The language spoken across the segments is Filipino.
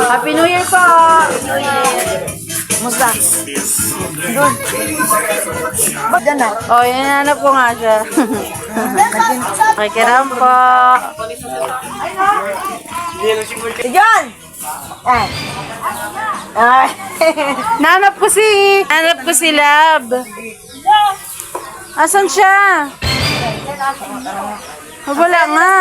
Happy New Year po! New Year! Musta? Doon. Diyan na. Oh, hinahanap ko nga siya. Okay, kiram po. Diyan! Ay. Ay. Nanap ko si Lab. Asan siya? Wala nga.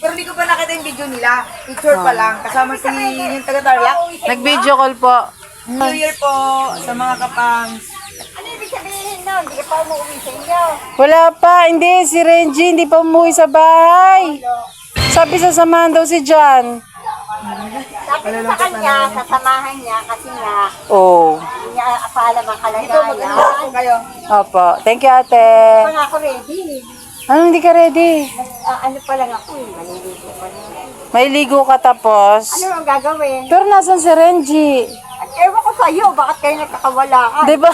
Pero hindi ko pa nakita yung video nila. Picture pa lang. Kasama si yung taga-Tarlac. Nag-video call po. New Year po sa mga kapangs. Ano ibig sabihin nun? Hindi ka pa umuwi sa inyo. Wala pa. Hindi, si Renji hindi pa umuwi sa bahay. Sabi sasamahan daw si John. Sabi ko sa kanya, sasamahan niya kasi nga, Oh. hindi niya paalam ang kalagayan. Ako kayo. Opo. Thank you, ate. Kaya ako ready. Ano, hindi ka ready? Ano pa lang ako eh, maliligo pa lang. May ligo ka tapos. Ano ang gagawin? Pero nasan si Renji? At ewan ko sa'yo, bakit kayo nagkakawalaan? Di ba?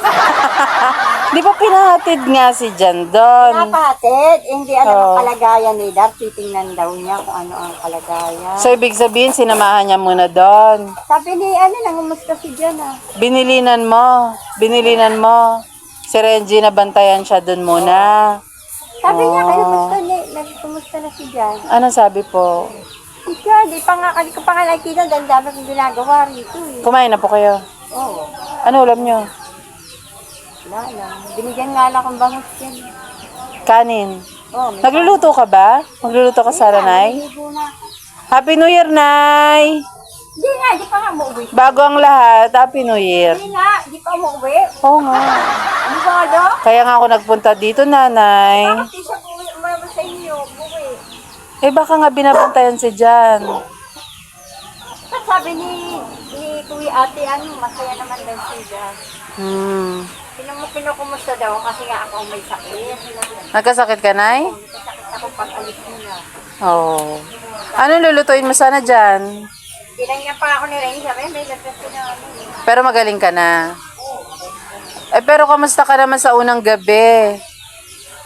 Di ba pinahatid nga si John doon? Napatid, hindi alam ang Oh. kalagayan nila. Titingnan daw niya kung ano ang kalagayan. So, ibig sabihin, sinamahan niya muna doon. Sabi ni, nangumusta si Jan ah. Binilinan mo. Si Renji, nabantayan siya doon muna. Sabi niya, Oh. kumusta na si Jan? Anong sabi po? Si Jan, di pa nga, hindi ko pa nga nakikita, dahil dami kong ginagawa rito eh. Kumain na po kayo. Oo. Ano ulam nyo? Wala lang. Binigyan nga lang akong bangus yan. Kanin. Oh, may Nagluluto ka ba? Magluluto ka sa Nay? naligo na ako. Happy New Year, Nay! Hindi nga, di pa nga umuwi. Bago ang lahat, Happy New Year. Hindi nga, di pa umuwi. Oo nga. Ano ba ano? Kaya nga ako nagpunta dito, Nanay. Bakit di siya umama sa inyo? Umuwi. Eh, baka nga binabantayan si Jan. At sabi ni Kuya Ate, masaya naman daw siya. Pinukumusta daw kasi nga ako ang may sakit. Nagkasakit ka, Nay? Nagkasakit ako pag alis nila. Oo. Ano lulutuin mo sana dyan? Binangyan pa ako ni Rainy, sabi, may lagas na Pero magaling ka na. Eh, pero kamusta ka naman sa unang gabi?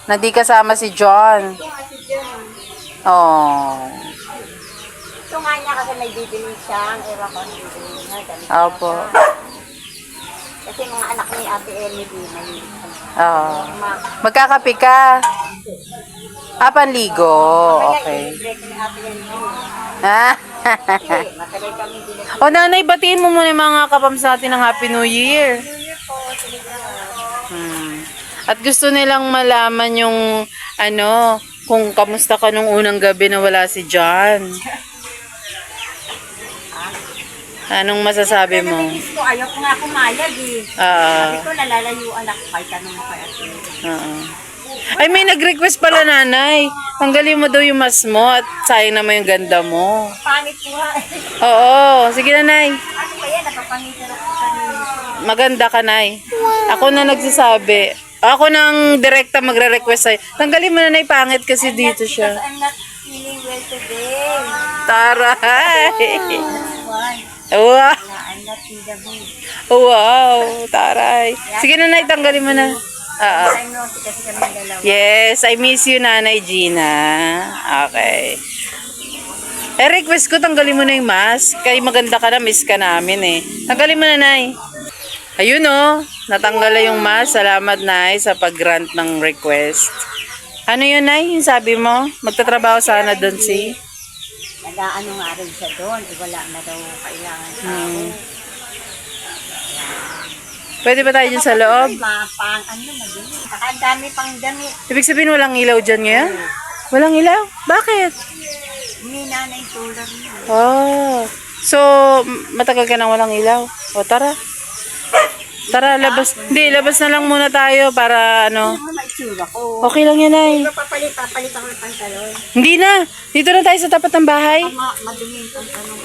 Na di kasama si John. Ito nga si Jan. Oh. Ito nga niya kasi may bibili siya. Ang ewan ko ang bibili niya. Ganito Opo. siya. Kasi mga anak ni Ate Emily, may Oh. mga Magkakape ka? Panligo. Okay. break ni Ate Emily. Ah. Matagal kami binigyan. O nanay, batiin mo muna yung mga kapams natin ng Happy New Year. At gusto nilang malaman yung kung kamusta ka nung unang gabi na wala si John. Anong masasabi mo? Naminis ko, ayaw ko nga pumayag eh. Ah. Sabi ko, nalalayuan ako kahit tanong mo kay Ate. Ay, may nag-request pala, nanay. Tanggalin mo daw yung mas mo at sayang naman yung ganda mo. Pangit ko nga. Oo, sige nanay. Ano ba yan? Napapangitin ako sa sarili. Maganda ka, nay. Ako na nagsasabi. Ako nang direkta magre-request sa'yo. Tanggalin mo nanay, pangit kasi dito siya. I'm not feeling well today. Taray! Why? Wow! I'm not in the mood. Wow! Taray! Sige nanay, tanggalin mo na. I'm naughty kasi kami dalawa. Yes, I miss you, Nanay Gina. Okay. Request ko, tanggalin mo na yung mask. Kay maganda ka na, miss ka namin eh. Tanggalin mo na, Nay. Ayun oh, natanggal na yung mask. Salamat, Nay, sa pag-grant ng request. Ano yun, Nay? Yung sabi mo? Magtatrabaho sana doon si... Nag-ano nga rin siya doon. Wala na daw kailangan tao. Pwede ba tayo dyan sa loob? Madumi. Saka ang dami pang damit. Ibig sabihin walang ilaw dyan ngayon? Walang ilaw? Bakit? May nanay solar niya. Oh. So, matagal ka nang walang ilaw. O, tara. Tara, labas. Hindi, labas na lang muna tayo para Ano maitsura ko? Okay lang yan, ay. Papalit ako ng pantalon. Hindi na. Dito na tayo sa tapat ng bahay. Madumi yung pantalon ko.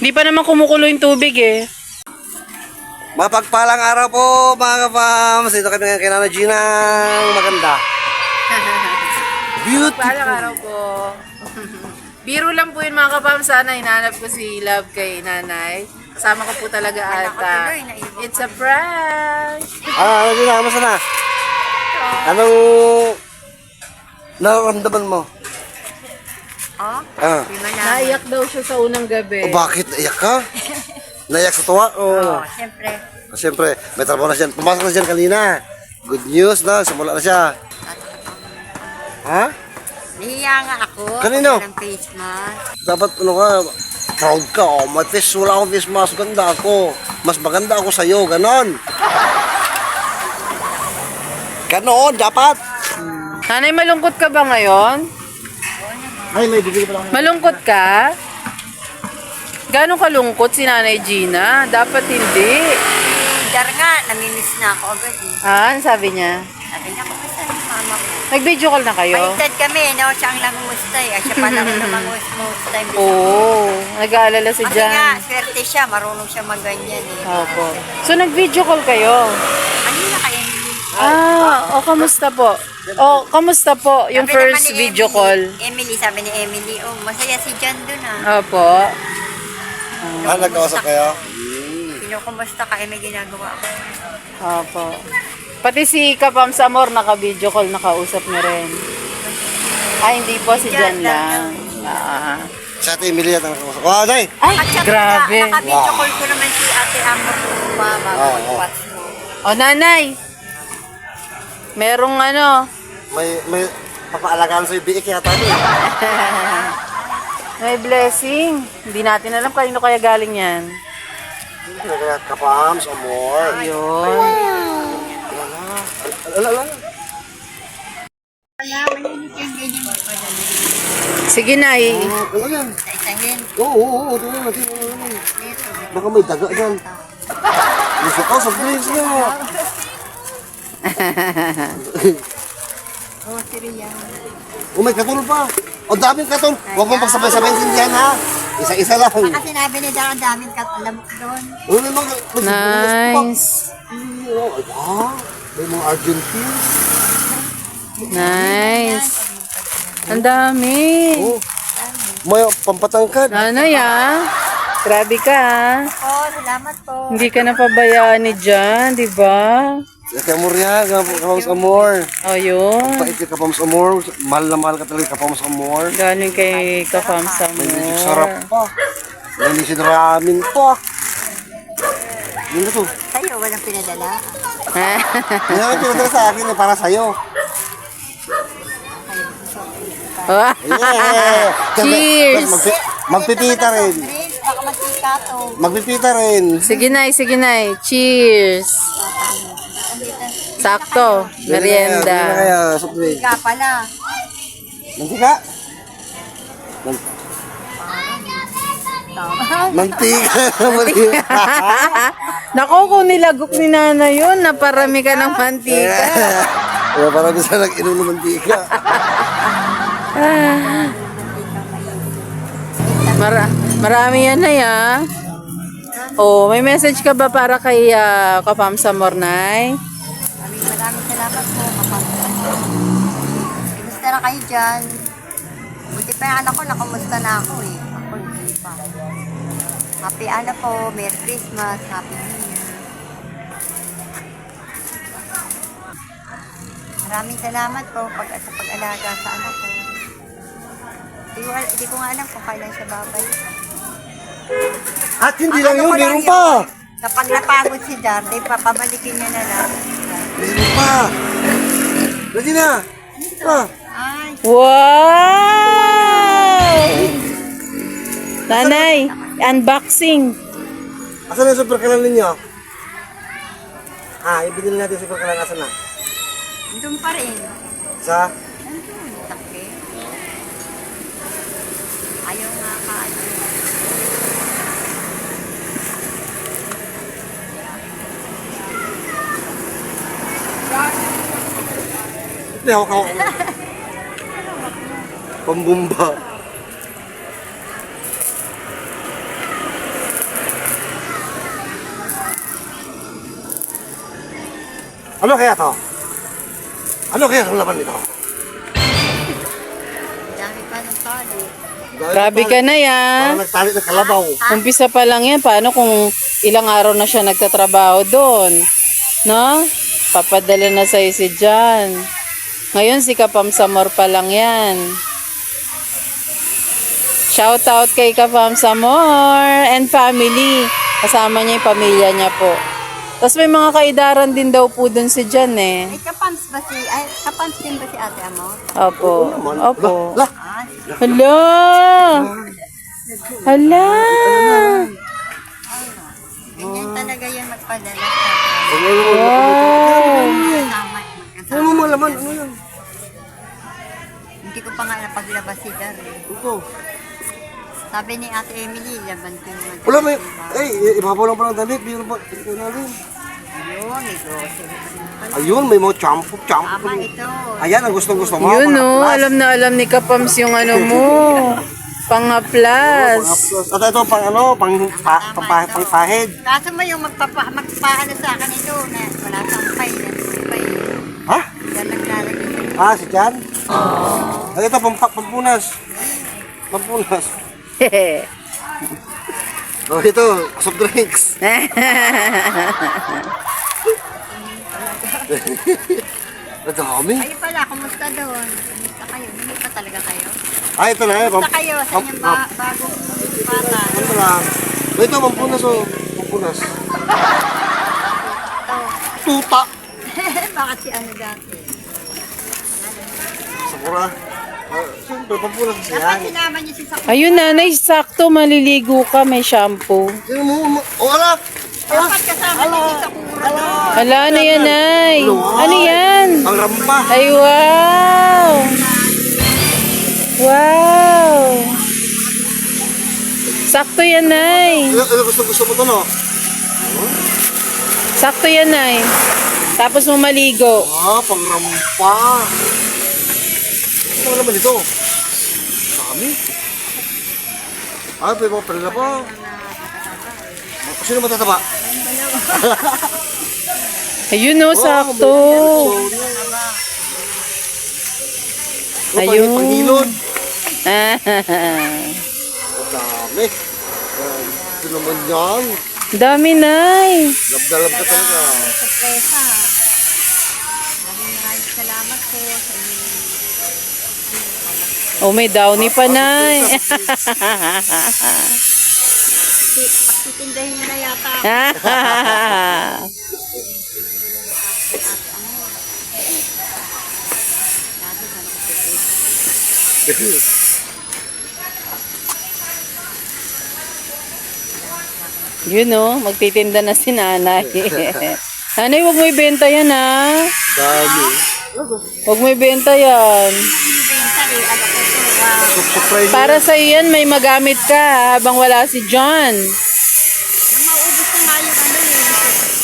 Hindi pa naman kumukulo yung tubig eh. Mapagpalang araw po mga kapams. Ito kami ng kinana Gina. Maganda. Beautiful. Palang araw po. Biro lang po yun mga kapam. Sana hinahanap ko si Love kay nanay. Kasama ko po talaga ata. It's a prank. Ano Gina? Kamusta na? Anong nararamdaman mo? Oh, Ah. di ba na? Naiyak daw siya sa unang gabi. O bakit? Naiyak ka? Naiyak sa tuwa? Oo, Oo. siyempre. Siyempre, may trabaho na siya. Pumasok na siya kanina. Good news na, simula na siya. Ha? Nahiya nga ako. Kanino? Pag ng face mask. Dapat ano ka, proud ka. Oh, may face, wala akong face mask. Ganda ako. Mas maganda ako sa'yo. Ganon. Ganon, dapat. Nanay, malungkot ka ba ngayon? Ay, may bibili pa lang. Malungkot ka? Gano'ng kalungkot si Nanay Gina? Dapat hindi. Dar nga, namimiss na ako agad eh. Ah, ano sabi niya? Sabi niya, kumusta ni mama ko? Nag-video call na kayo? Baliktad kami, no? Siya ang nangumustay. Siya pa lang nangumustay. Oo, nag-aalala si Kasi nga, Jan. swerte siya. Marunong siya magganyan eh. Opo. So, nag-video call kayo? Ano na kaya ni Ah, kamusta po? Kamusta po yung Sabi naman first ni video Emily, call? Emily, sabi ni Emily, oh, masaya si Jan dun ah. Opo. Ah, nagkausap kayo? Kinukumusta ka, may ginagawa ako. Opo. Pati si Kapam Samor naka-video call, nakausap niya rin. Ay, hindi po, si Jan lang. Ah. Sa ate Emilia, nagkausap. Wow, day! Ay, At saka, grabe. naka-video call ko naman si Ate Amor Mama, Oo. watch mo. O, nanay. Merong ano, May papaalagaan sa'yo biik yata ito. may blessing. Hindi natin alam kanino kaya galing yan. Kaya kapams, amor. Ayun. Ala. Sige, nay. Ano yan? Isa-isahin. Oo. Tingnan natin. Baka may daga dyan. Gusto ka, sa drinks niya. Oh, si Rian. Oh, may katol pa. O, daming katol. Huwag mong pagsabay-sabay sindihan, ha? Isa-isa lang. Baka sinabi ni Dar, ang daming kalamok doon. Oh, may mga... Nice. May mga Argentine. Nice. Ang dami. Oh. May pampatangkad. Nanay, grabe ka, Oh, salamat po. Hindi ka napabayaan ni Jan, di ba? Kaya amor yan, kapams amor. O, yun. Pait ka kapams amor. Mahal na mahal ka talaga kapams amor. Galing kay Kapam May music Samor. sarap pa. May music ramen pa. Yun na to. Sa'yo, walang pinadala. Kaya ka pinadala sa akin na para sa'yo. Yeah! Cheers! Magpipita rin. Drinks, baka matika to. Magpipita rin. Sige, nay. Sige, nay. Cheers! Sakto. Hindi na Merienda. kaya, soft drink. Tika pala. Mantika? Mantika. Mantika. Nako, kung nilagok ni Nana yun, naparami ka ng mantika. Kaya parang bisa nag-inom ng mantika. Marami yan na ya. Oh, may message ka ba para kay Kapam Samor, nay? Maraming salamat po, kapatid. Kumusta na kayo dyan? Buti pa yung anak ko, nakumusta na ako eh. Ako hindi pa. Happy po, Merry Christmas, Happy New Year. Maraming salamat po sa pag-alaga sa anak ko. Hindi ko nga alam kung kailan siya babalik. At hindi Ang lang ano yun, ko lang meron yun, pa. Kapag napagod si Darday, papabalikin niya na lang. Meron pa. Lagi na. Ah. Ay, Wow! Nanay, unboxing. Asan yung super kalan ninyo? Ibigil natin super kalan. Asan na? doon pa rin. Sa? Nandun, takpe. Ayaw nga ka. Hindi, hawak. Pambumba. Ano kaya to? Ano kaya ang laman nito? Dami pa ng tali. Grabe ka na yan. Parang nagtali ng kalabaw. Umpisa pa lang yan. Paano kung ilang araw na siya nagtatrabaho doon? No? Papadala na sa'yo si Jan. Ngayon si Kapam Samor pa lang yan. Shout out kay Kapam Samor and family. Kasama niya yung pamilya niya po. Tapos may mga kaidaran din daw po dun si Jan eh. Ay, kapams ba si... Ay, kapams din ba si ate Amo? Opo. Opo. Lah, Ah, Hala! Hala! ganyan talaga yan magpadala sa atin. Wow! Kasama, ano mo malaman? Ano yan? Hindi ko pa nga napaglabas si Dar eh. Ito. Sabi ni Ate Emily, laban ko naman. Wala may... ibabaw lang pa ng damit. Biro pa. Ito na rin. Ayun, grocery. Ayun, may mga champo. Tama ito. Ayan, ang gustong-gusto mo. Yun mga no, plus. alam na alam ni Kapams yung ano mo. Pang-plus. At ito, pang-pahid. Kaso mo yung magpapaano sa akin ito na wala sampay. Sampay. Ha? Yan naglalagay. Ah, si Jan? At ito, pampunas. Pampunas. Oh, ito, soft drinks. Ang dami. Kayo pala, kumusta doon? Kumusta kayo? Hindi pa talaga kayo? Ah, ito na. Kumusta kayo sa inyong bagong bata? Ito lang. Ito, pampunas oh. Pampunas. Ito. Tuta. Bakit si ano dati? Sakura. Siyempre, pampunas kasi Dapat yan. sinama niyo si Sakura. Ayun nanay, sakto maliligo ka, may shampoo. Sino mo? Oh, ala! Dapat kasama niyo si Sakura doon. Hala, ano yan nay? Ano yan? Ang rampa. Ay, wow! Wow! Sakto yan nay. Ano gusto mo ito, no? Sakto yan nay. Tapos mo maligo. Ah, pang rampa. Ano naman ito? Dami. Ah, may mga pala pa. Sino matataba? Ayun no, sakto. Ayun. Panghilod. Ah, Ang dami. Ito naman yan. dami nay. Labda-lab ka talaga. Sorpresa. Maraming salamat po sa inyo. Oh, may downy pa nay. Pagtitindahin niyo na yata. Yun no, magtitinda na si nanay. Nanay, huwag mo ibenta yan ha. Dami. Huwag mo ibenta yan. Surprise. Para sa yan, may magamit ka habang wala si John. Maubos na nga yung ano yung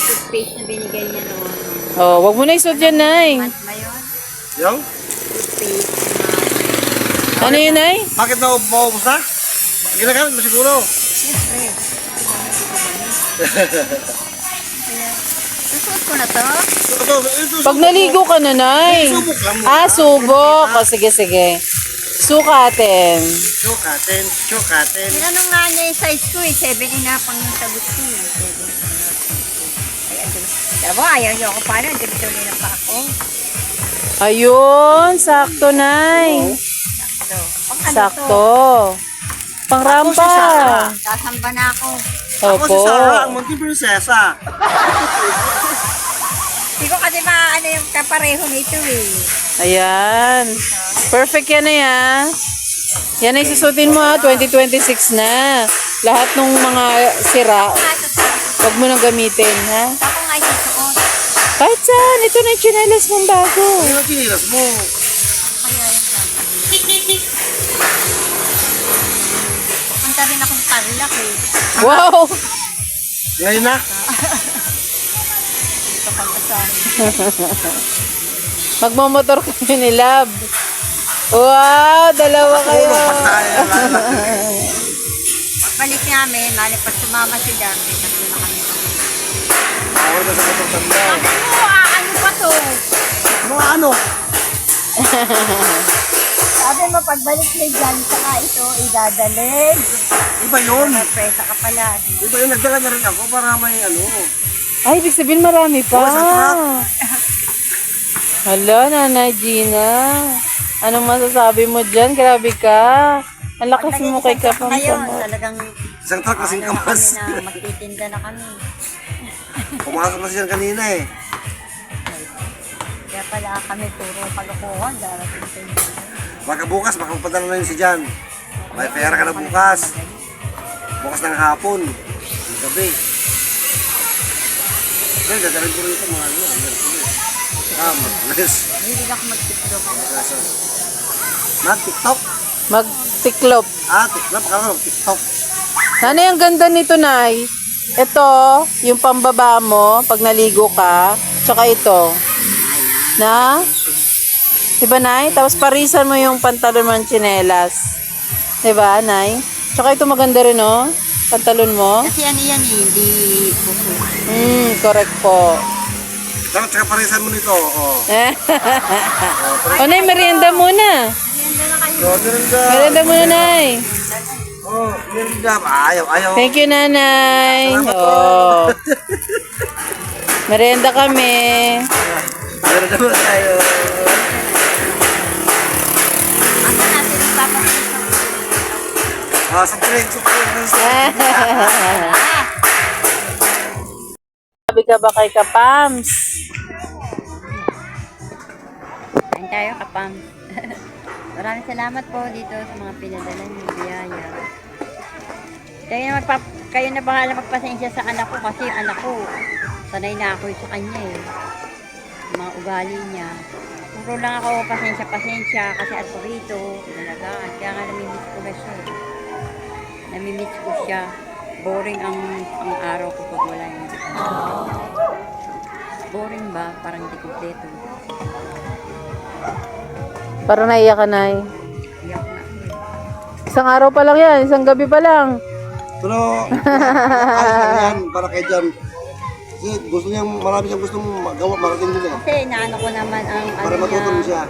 toothpaste na binigay niya noon. Oh, wag mo na isot yan, Nay. Month ba yun? Yung? Toothpaste Ano yun, Nay? Bakit na maubos na? Ginagamit mo siguro. Siyempre. Susuot ko na to. Ito, Pag naligo ka na, Nay. subok lang mo. Ah, subok. O, sige, sige. Sukatin. Chokatin, chokatin. Tinanong nga niya yung size ko eh. 7 and a half ang yung sagot ko eh. 7. Ay, andun. Diba, ayaw niyo ako paano. Dito nila pa ako. Ayun, sakto, Nay. So, pang ano to? Sakto. Pangrampa. Sasamba na ako. Ako si Opo. Sarah, ang munting prinsesa. Hindi ko kasi maano yung kapareho nito eh. Ayan. Perfect yan na yan. Yan ay susutin mo ha, 2026 na. Lahat ng mga sira, wag mo nang gamitin, ha? Ako nga isusuot. Kahit saan, ito na yung tsinelas mong bago. Ano ang sinilas mo? Kaya yung punta rin akong Tarlac eh. Wow! Ngayon na? Ito pang kasama. Magmamotor kami ni Lab. Wow, dalawa kayo. Pagbalik namin, pag sumama si Darby, tatlo na kami. Ako na sa motor tanda. Sabi mo, ano pa to? Mga ano? Sabi mo, pagbalik ni Jan, saka ito, idadalig. Iba yun. Presa ka pala. Iba yun, nagdala na rin ako para may ano. Ay, ibig sabihin marami pa. Oo, sa truck. Hala, Nanay Gina. Anong masasabi mo dyan? Grabe ka. Ang lakas mo kay Kapam Ngayon, Samot. talagang Isang truck kasing ano na kamas. kami na magtitinda na kami. Pumasok na siya kanina eh. Kaya pala kami puro kalokohan darating sa inyo. Baka bukas, baka magpadala na yun si Jan. May pera ka na bukas. Bukas ng hapon. Ng gabi. Kaya dadalhin ko rin ito mga ano. Mabilis. Hindi ako mag-tiktok. Mag-tiktok. Magtiklop. TikTok. Baka mag-tiktok. Nanay, ang ganda nito, Nay. Ito, yung pambaba mo pag naligo ka. Tsaka ito. Na? Diba, Nay? Tapos parisan mo yung pantalon mo ng tsinelas. Diba, Nay? Tsaka ito maganda rin, oh. Pantalon mo. Kasi ano yan eh, hindi buko. Correct po. Tsaka parisan mo nito. Oh. O, Nay, merienda muna. Merienda muna, Nay. Oh, merienda. Ayaw. Thank you, Nanay. Oh. Merienda kami. Merienda mo tayo. Asa natin yung papasok Subscribe. Sabi ka ba kay Kapams? Kain tayo, Kapam. Maraming salamat po dito sa mga pinadala niyo, biyaya. Kayo na bahala magpasensya sa anak ko kasi yung anak ko, sanay na ako sa kanya eh. Yung mga ugali niya. Puro lang ako pasensya kasi at rito, nalagaan. Kaya nga namimiss ko na siya eh. Namimiss ko siya. Boring ang araw ko pag wala yun. Boring ba? Parang hindi kompleto. Parang naiyak ka, Nay. Iyak na. Isang araw pa lang yan. Isang gabi pa lang. Pero, ayos lang yan para kay Jan. Kasi gusto niya, marami siyang gusto magawa, marating din eh. Kasi naano ko naman ang Para ano matutulong niya. siya.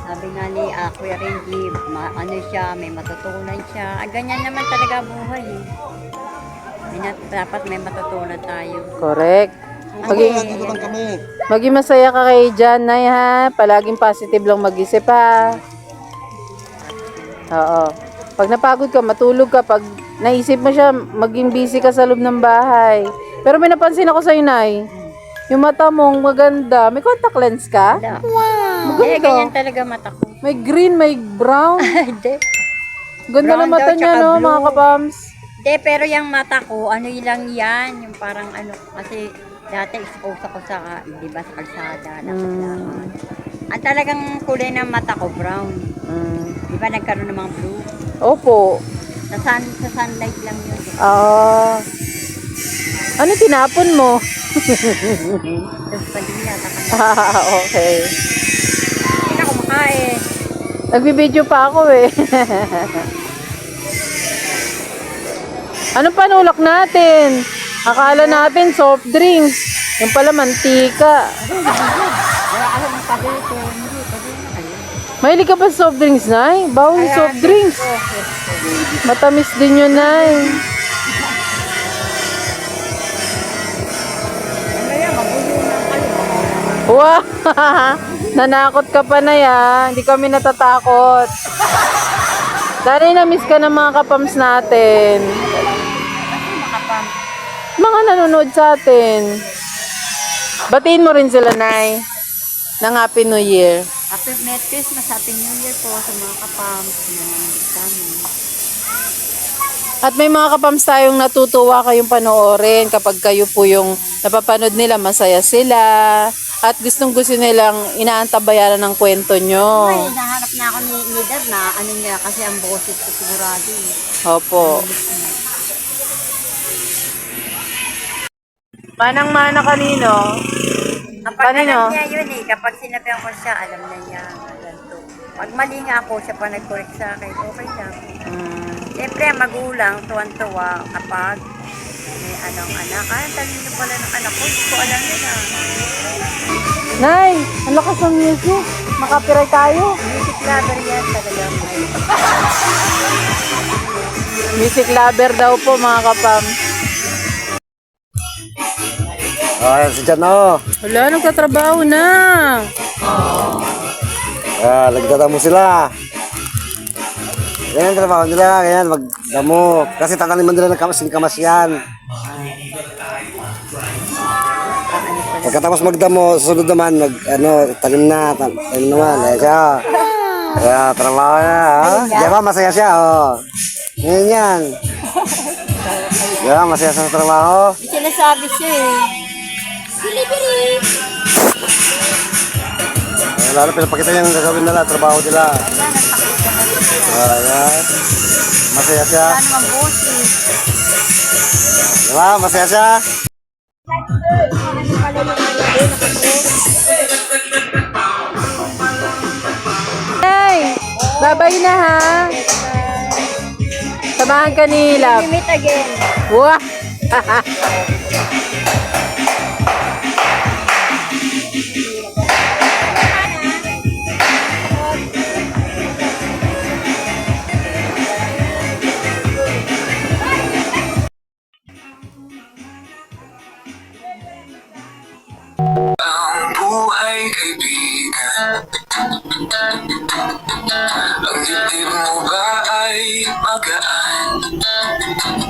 Sabi nga ni Kuya Renji, ano siya, may matutunan siya. Ganyan naman talaga buhay eh. Dapat may matutunan tayo. Correct. Maging, dito lang kami. Maging masaya ka kay Jan, Nay, ha? Palaging positive lang mag-isip, ha? Oo. Pag napagod ka, matulog ka. Pag naisip mo siya, maging busy ka sa loob ng bahay. Pero may napansin ako sa'yo, Nay. Yung mata mong maganda. May contact lens ka? Wala. Wow! Eh, ganyan Maganda. talaga mata ko. May green, may brown. Hindi. Ganda Brown ng mata daw, niya, tsaka no, blue. mga kapams? Hindi, pero yung mata ko, ano lang yan, yung parang ano, kasi dati expose ako sa, di ba, sa kalsada, nakasalaman. Ang talagang kulay ng mata ko, brown. Di ba, nagkaroon ng mga blue. Opo. Sa sunlight lang yun. Ano tinapon mo? Tapos palila, Okay. hindi na kumakain. Nagbibideo pa ako eh. Anong panulak natin? Akala natin soft drinks. Yung pala mantika. Wala ka ng pagdito, hindi, pagdito na kayo. Mahilig ka ba sa soft drinks, Nay? Bawal yung soft drinks. Matamis din yun, Nay. Mamaya, mabulo na kayo. Wow! Nanakot ka pa na yan. Hindi kami natatakot. Dahil na-miss ka ng mga kapams natin. Makapam. Mga nanonood sa atin. Batiin mo rin sila, Nay. Ng Happy New Year. Happy Merry Christmas, Happy New Year po sa mga kapams na nanonood sa amin. At may mga kapams tayong natutuwa kayong panoorin kapag kayo po yung napapanood nila, masaya sila. At gustong gusto nilang inaantabayaran ng kwento nyo. Ay, nahanap na ako ni Dad na ano niya kasi ang boses ko sigurado eh. Opo. Manang-mana kanino? Kapag Kanino? alam niya yun eh, kapag sinabihan ko siya, alam na niya. Ganito. Pag mali nga ako, siya pa nag-correct sa akin, okay lang. Siyempre, ang magulang, tuwan-tuwa kapag may anong anak. Ah, talino pala ng anak ko, hindi ko alam yun ah. Nay, ang lakas ng music. Makapiray tayo. Music lover yan talaga. Music lover daw po mga kapam. Ayan si Jan na. Wala, nagtatrabaho na. Nagtata mo sila. Yan ang trabaho nila, ganyan, magdamo. Kasi tataniman nila ng kamas yan. Pagkatapos magdamo, susunod naman, tanim naman. Ayan siya. Kaya, trabaho na, ha? Di ba, masaya siya, oh. Ngayon yan. Di ba, masaya sa trabaho? Sinasabi siya eh. Bili-bili! Lalo pinapakita niya ang gagawin nila, trabaho nila. Ayan. Masaya siya. Wala namang boses. Di ba, masaya siya? Hey! Babay na ha! Samahan ka ni Love. Meet again. Wah! Buhay kaibigan, ang dibdib mo ba ay magaan?